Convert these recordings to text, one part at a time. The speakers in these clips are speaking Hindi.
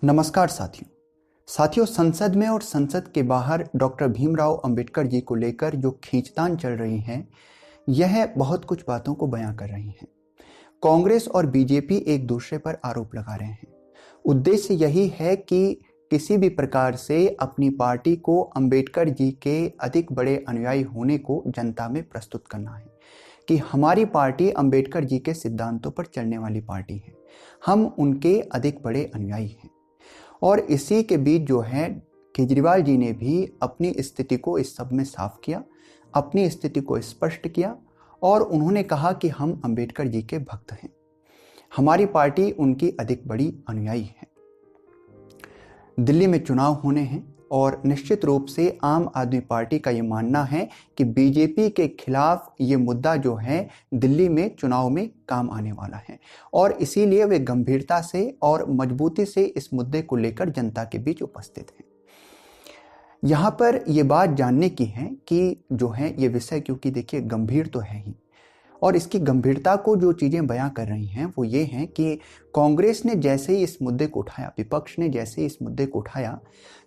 नमस्कार साथियों संसद में और संसद के बाहर डॉक्टर भीमराव अंबेडकर जी को लेकर जो खींचतान चल रही है, यह बहुत कुछ बातों को बयां कर रही है। कांग्रेस और बीजेपी एक दूसरे पर आरोप लगा रहे हैं। उद्देश्य यही है कि किसी भी प्रकार से अपनी पार्टी को अंबेडकर जी के अधिक बड़े अनुयायी होने को जनता में प्रस्तुत करना है कि हमारी पार्टी अंबेडकर जी के सिद्धांतों पर चलने वाली पार्टी है, हम उनके अधिक बड़े अनुयायी हैं। और इसी के बीच जो है केजरीवाल जी ने भी अपनी स्थिति को इस सब में साफ किया, अपनी स्थिति को स्पष्ट किया और उन्होंने कहा कि हम अंबेडकर जी के भक्त हैं, हमारी पार्टी उनकी अधिक बड़ी अनुयायी है। दिल्ली में चुनाव होने हैं और निश्चित रूप से आम आदमी पार्टी का ये मानना है कि बीजेपी के खिलाफ ये मुद्दा जो है दिल्ली में चुनाव में काम आने वाला है और इसीलिए वे गंभीरता से और मजबूती से इस मुद्दे को लेकर जनता के बीच उपस्थित हैं। यहाँ पर ये बात जानने की है कि जो है ये विषय, क्योंकि देखिए गंभीर तो है ही, और इसकी गंभीरता को जो चीज़ें बयां कर रही हैं वो ये हैं कि कांग्रेस ने जैसे ही इस मुद्दे को उठाया, विपक्ष ने जैसे ही इस मुद्दे को उठाया,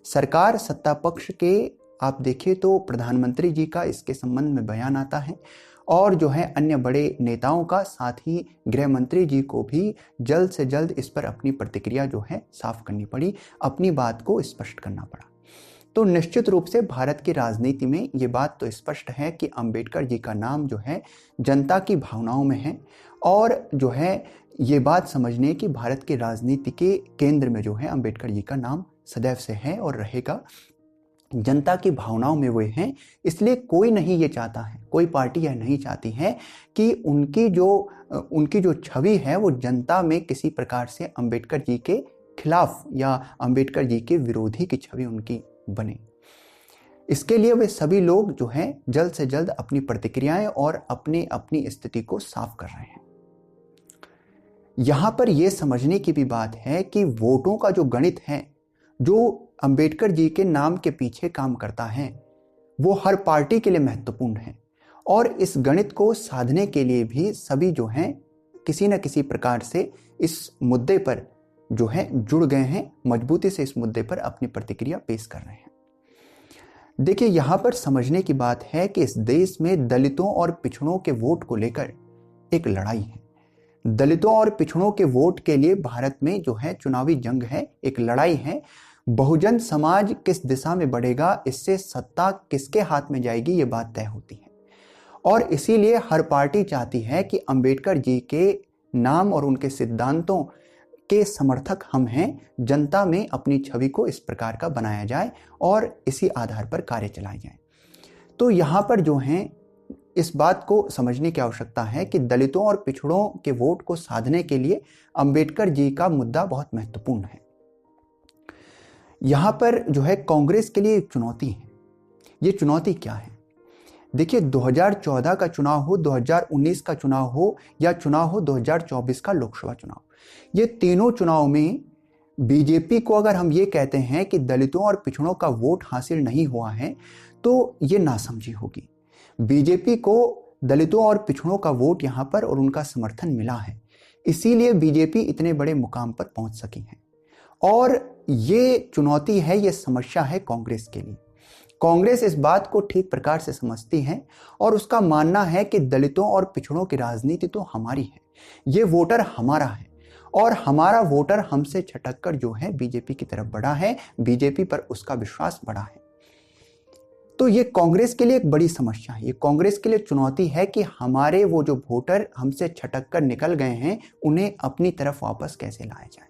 सरकार सत्ता पक्ष के आप देखिए तो प्रधानमंत्री जी का इसके संबंध में बयान आता है और जो है अन्य बड़े नेताओं का, साथ ही गृह मंत्री जी को भी जल्द से जल्द इस पर अपनी प्रतिक्रिया जो है साफ करनी पड़ी, अपनी बात को स्पष्ट करना पड़ा। तो निश्चित रूप से भारत की राजनीति में ये बात तो स्पष्ट है कि अंबेडकर जी का नाम जो है जनता की भावनाओं में है और जो है ये बात समझने कि भारत की राजनीति के केंद्र में जो है अंबेडकर जी का नाम सदैव से है और रहेगा। जनता की भावनाओं में वे हैं, इसलिए कोई नहीं ये चाहता है, कोई पार्टी यह नहीं चाहती है कि उनकी जो छवि है वो जनता में किसी प्रकार से अंबेडकर जी के खिलाफ या अंबेडकर जी के विरोधी की छवि उनकी बने। इसके लिए वे सभी लोग जो हैं जल्द से जल्द अपनी प्रतिक्रियाएं और अपनी स्थिति को साफ कर रहे हैं। यहां पर यह समझने की भी बात है कि वोटों का जो गणित है, जो अंबेडकर जी के नाम के पीछे काम करता है, वो हर पार्टी के लिए महत्वपूर्ण है और इस गणित को साधने के लिए भी सभी जो हैं किसी न किसी प्रकार से इस मुद्दे पर जो है जुड़ गए हैं, मजबूती से इस मुद्दे पर अपनी प्रतिक्रिया पेश कर रहे हैं। देखिए यहां पर समझने की बात है कि इस देश में दलितों और पिछड़ों के वोट को लेकर एक लड़ाई है। दलितों और पिछड़ों के वोट के लिए भारत में जो है चुनावी जंग है, एक लड़ाई है। बहुजन समाज किस दिशा में बढ़ेगा, इससे सत्ता किसके हाथ में जाएगी, ये बात तय होती है। और इसीलिए हर पार्टी चाहती है कि अंबेडकर जी के नाम और उनके सिद्धांतों के समर्थक हम हैं, जनता में अपनी छवि को इस प्रकार का बनाया जाए और इसी आधार पर कार्य चलाए जाए। तो यहाँ पर जो है इस बात को समझने की आवश्यकता है कि दलितों और पिछड़ों के वोट को साधने के लिए अंबेडकर जी का मुद्दा बहुत महत्वपूर्ण है। यहाँ पर जो है कांग्रेस के लिए एक चुनौती है। ये चुनौती क्या है? देखिए 2014 का चुनाव हो, 2019 का चुनाव हो या चुनाव हो 2024 का लोकसभा चुनाव, ये तीनों चुनाव में बीजेपी को अगर हम ये कहते हैं कि दलितों और पिछड़ों का वोट हासिल नहीं हुआ है तो ये नासमझी होगी। बीजेपी को दलितों और पिछड़ों का वोट यहाँ पर और उनका समर्थन मिला है, इसीलिए बीजेपी इतने बड़े मुकाम पर पहुंच सकी है। और ये चुनौती है, ये समस्या है कांग्रेस के लिए। कांग्रेस इस बात को ठीक प्रकार से समझती है और उसका मानना है कि दलितों और पिछड़ों की राजनीति तो हमारी है, ये वोटर हमारा है और हमारा वोटर हमसे छटककर जो है बीजेपी की तरफ बढ़ा है, बीजेपी पर उसका विश्वास बढ़ा है। तो ये कांग्रेस के लिए एक बड़ी समस्या है, ये कांग्रेस के लिए चुनौती है कि हमारे वो जो वोटर हमसे छटककर निकल गए हैं उन्हें अपनी तरफ वापस कैसे लाया जाए।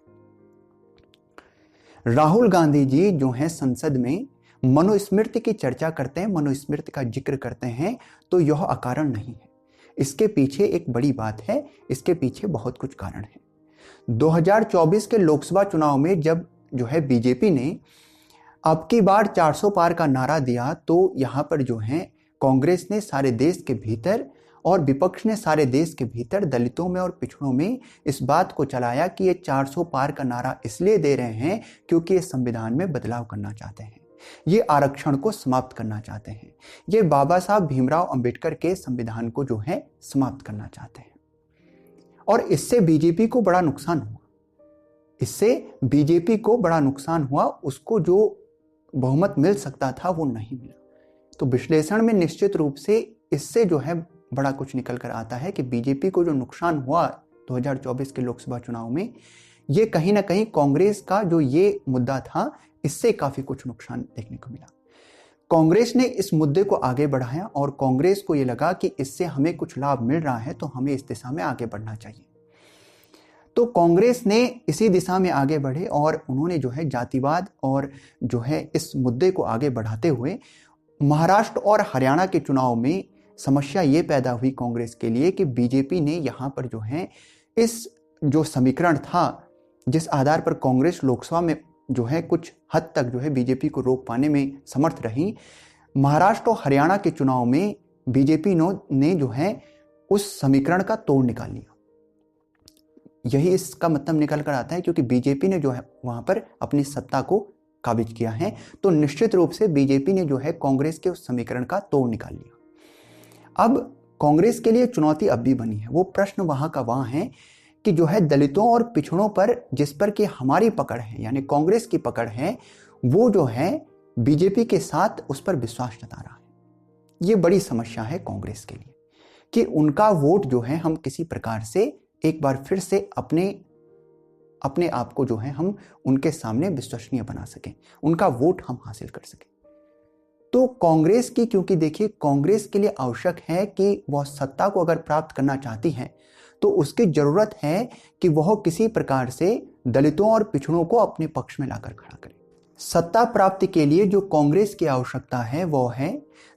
राहुल गांधी जी जो है संसद में मनुस्मृति की चर्चा करते हैं, मनुस्मृति का जिक्र करते हैं, तो यह अकारण नहीं है। इसके पीछे एक बड़ी बात है, इसके पीछे बहुत कुछ कारण है। 2024 के लोकसभा चुनाव में जब जो है बीजेपी ने अब की बार 400 पार का नारा दिया, तो यहाँ पर जो है कांग्रेस ने सारे देश के भीतर और विपक्ष ने सारे देश के भीतर दलितों में और पिछड़ों में इस बात को चलाया कि ये 400 पार का नारा इसलिए दे रहे हैं क्योंकि ये संविधान में बदलाव करना चाहते हैं, ये आरक्षण को समाप्त करना चाहते हैं, ये बाबा साहब भीमराव अंबेडकर के संविधान को जो है समाप्त करना चाहते हैं। और इससे बीजेपी को बड़ा नुकसान हुआ। इससे बीजेपी को बड़ा नुकसान हुआ, उसको जो बहुमत मिल सकता था वो नहीं मिला। तो विश्लेषण में निश्चित रूप से इससे जो है बड़ा कुछ निकल कर आता है कि बीजेपी को जो नुकसान हुआ 2024 के लोकसभा चुनाव में, ये कहीं ना कहीं कांग्रेस का जो ये मुद्दा था इससे काफी कुछ नुकसान देखने को मिला। कांग्रेस ने इस मुद्दे को आगे बढ़ाया और कांग्रेस को ये लगा कि इससे हमें कुछ लाभ मिल रहा है तो हमें इस दिशा में आगे बढ़ना चाहिए। तो कांग्रेस ने इसी दिशा में आगे बढ़े और उन्होंने जो है जातिवाद और जो है इस मुद्दे को आगे बढ़ाते हुए महाराष्ट्र और हरियाणा के चुनाव में समस्या ये पैदा हुई कांग्रेस के लिए कि बीजेपी ने यहाँ पर जो है इस जो समीकरण था, जिस आधार पर कांग्रेस लोकसभा में जो है कुछ हद तक जो है बीजेपी को रोक पाने में समर्थ रही, महाराष्ट्र और हरियाणा के चुनाव में बीजेपी ने जो है उस समीकरण का तोड़ निकाल लिया। यही इसका मतलब निकल कर आता है, क्योंकि बीजेपी ने जो है वहां पर अपनी सत्ता को काबिज किया है, तो निश्चित रूप से बीजेपी ने जो है कांग्रेस के उस समीकरण का तोड़ निकाल लिया। अब कांग्रेस के लिए चुनौती अब भी बनी है। वो प्रश्न वहां का वहां है कि जो है दलितों और पिछड़ों पर जिस पर कि हमारी पकड़ है, यानी कांग्रेस की पकड़ है, वो जो है बीजेपी के साथ उस पर विश्वास जता रहा है। ये बड़ी समस्या है कांग्रेस के लिए कि उनका वोट जो है हम किसी प्रकार से एक बार फिर से अपने आप को जो है हम उनके सामने विश्वसनीय बना सकें, उनका वोट हम हासिल कर सकें। तो कांग्रेस की, क्योंकि देखिए कांग्रेस के लिए आवश्यक है कि वह सत्ता को अगर प्राप्त करना चाहती है तो उसकी जरूरत है कि वह किसी प्रकार से दलितों और पिछड़ों को अपने पक्ष में लाकर खड़ा करे। सत्ता प्राप्ति के लिए जो कांग्रेस की आवश्यकता है वो है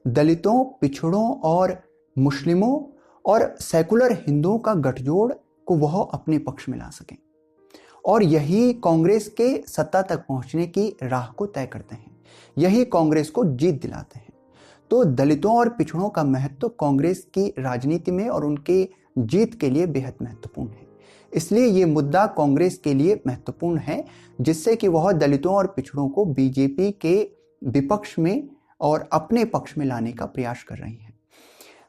दलितों, पिछड़ों और मुस्लिमों और सेकुलर हिंदुओं का गठजोड़ को वह अपने पक्ष में ला सकें, और यही कांग्रेस के सत्ता तक पहुंचने की राह को तय करते हैं, यही कांग्रेस को जीत दिलाते हैं। तो दलितों और पिछड़ों का महत्व कांग्रेस की राजनीति में और उनके जीत के लिए बेहद महत्वपूर्ण है। इसलिए ये मुद्दा कांग्रेस के लिए महत्वपूर्ण है, जिससे कि वह दलितों और पिछड़ों को बीजेपी के विपक्ष में और अपने पक्ष में लाने का प्रयास कर रही है।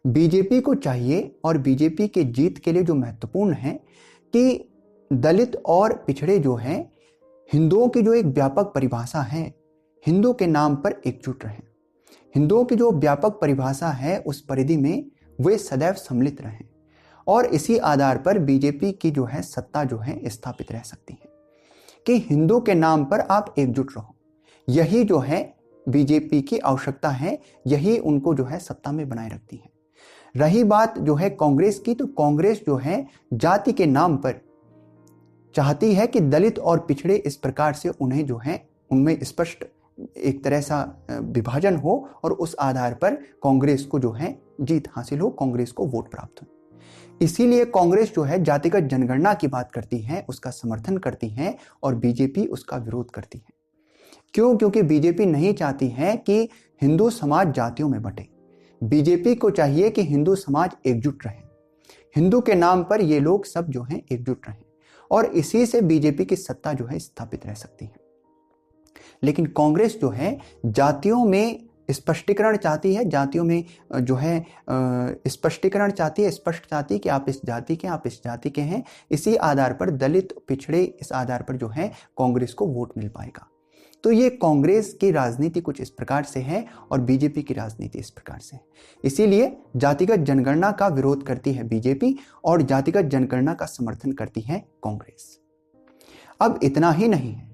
बीजेपी को चाहिए और बीजेपी के जीत के लिए जो महत्वपूर्ण है कि दलित और पिछड़े जो हैं, हिंदुओं की जो एक व्यापक परिभाषा है, हिंदू के नाम पर एकजुट रहें। हिंदुओं की जो व्यापक परिभाषा है उस परिधि में वे सदैव सम्मिलित रहें, और इसी आधार पर बीजेपी की जो है सत्ता जो है स्थापित रह सकती है कि हिंदू के नाम पर आप एकजुट रहो। यही जो है बीजेपी की आवश्यकता है, यही उनको जो है सत्ता में बनाए रखती है। रही बात जो है कांग्रेस की, तो कांग्रेस जो है जाति के नाम पर चाहती है कि दलित और पिछड़े इस प्रकार से उन्हें जो है उनमें स्पष्ट एक तरह सा विभाजन हो और उस आधार पर कांग्रेस को जो है जीत हासिल हो, कांग्रेस को वोट प्राप्त हो। इसीलिए कांग्रेस जो है जातिगत जनगणना की बात करती है, उसका समर्थन करती है, और बीजेपी उसका विरोध करती है। क्यों? क्योंकि बीजेपी नहीं चाहती है कि हिंदू समाज जातियों में बंटे। बीजेपी को चाहिए कि हिंदू समाज एकजुट रहे, हिंदू के नाम पर ये लोग सब जो हैं एकजुट रहें, और इसी से बीजेपी की सत्ता जो है स्थापित रह सकती है। लेकिन कांग्रेस जो है जातियों में स्पष्टीकरण चाहती है, जातियों में जो है स्पष्टीकरण चाहती है, स्पष्ट चाहती है कि आप इस जाति के, आप इस जाति के हैं। इसी आधार पर दलित, पिछड़े, इस आधार पर जो है कांग्रेस को वोट मिल पाएगा। तो ये कांग्रेस की राजनीति कुछ इस प्रकार से है और बीजेपी की राजनीति इस प्रकार से है। इसीलिए जातिगत जनगणना का विरोध करती है बीजेपी और जातिगत जनगणना का समर्थन करती है कांग्रेस। अब इतना ही नहीं है,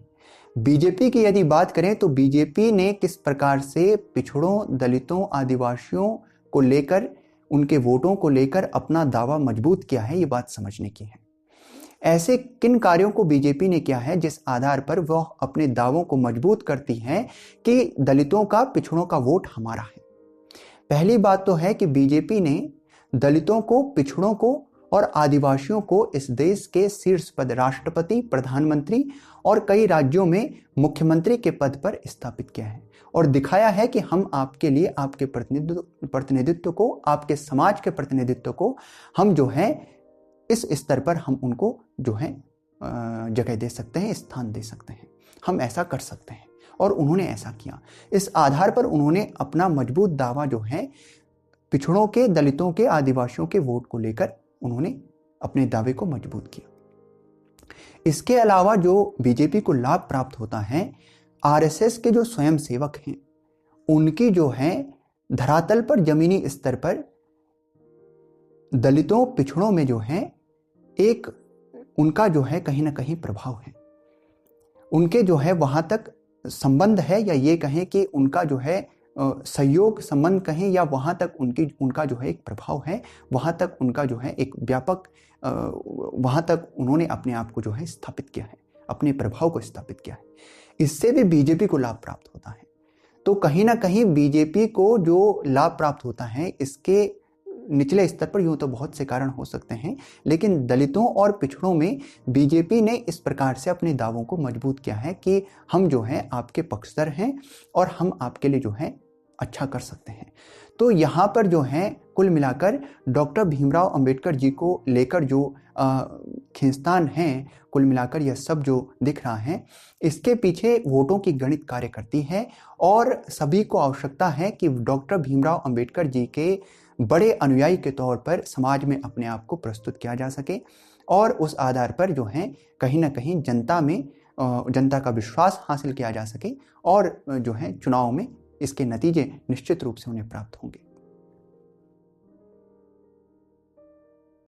बीजेपी की यदि बात करें तो बीजेपी ने किस प्रकार से पिछड़ों, दलितों, आदिवासियों को लेकर, उनके वोटों को लेकर अपना दावा मजबूत किया है, ये बात समझने की है। ऐसे किन कार्यों को बीजेपी ने किया है जिस आधार पर वह अपने दावों को मजबूत करती है कि दलितों का, पिछड़ों का वोट हमारा है। पहली बात तो है कि बीजेपी ने दलितों को, पिछड़ों को और आदिवासियों को इस देश के शीर्ष पद, राष्ट्रपति, प्रधानमंत्री और कई राज्यों में मुख्यमंत्री के पद पर स्थापित किया है और दिखाया है कि हम आपके लिए, आपके प्रतिनिधित्व को, आपके समाज के प्रतिनिधित्व को हम जो है इस स्तर पर हम उनको जो है जगह दे सकते हैं, स्थान दे सकते हैं, हम ऐसा कर सकते हैं, और उन्होंने ऐसा किया। इस आधार पर उन्होंने अपना मजबूत दावा जो है पिछड़ों के, दलितों के, आदिवासियों के वोट को लेकर उन्होंने अपने दावे को मजबूत किया। इसके अलावा जो बीजेपी को लाभ प्राप्त होता है, आरएसएस के जो स्वयंसेवक हैं उनकी जो है धरातल पर, जमीनी स्तर पर दलितों पिछड़ों में जो है एक उनका जो है कहीं ना कहीं प्रभाव है, उनके जो है वहां तक संबंध है, या ये कहें कि उनका जो है सहयोग संबंध कहें, या वहां तक उनका जो है एक प्रभाव है, वहां तक उनका जो है एक व्यापक वहां तक उन्होंने अपने आप को जो है स्थापित किया है, अपने प्रभाव को स्थापित किया है। इससे भी बीजेपी को लाभ प्राप्त होता है। तो कहीं ना कहीं बीजेपी को जो लाभ प्राप्त होता है, इसके निचले स्तर पर यूं तो बहुत से कारण हो सकते हैं, लेकिन दलितों और पिछड़ों में बीजेपी ने इस प्रकार से अपने दावों को मजबूत किया है कि हम जो है आपके पक्षधर हैं और हम आपके लिए जो है अच्छा कर सकते हैं। तो यहाँ पर जो है कुल मिलाकर डॉक्टर भीमराव अंबेडकर जी को लेकर जो खींचतान है, कुल मिलाकर यह सब जो दिख रहा है, इसके पीछे वोटों की गणित कार्य करती है और सभी को आवश्यकता है कि डॉक्टर भीमराव अंबेडकर जी के बड़े अनुयायी के तौर पर समाज में अपने आप को प्रस्तुत किया जा सके और उस आधार पर जो है कहीं ना कहीं जनता का विश्वास हासिल किया जा सके और जो है चुनाव में इसके नतीजे निश्चित रूप से उन्हें प्राप्त होंगे।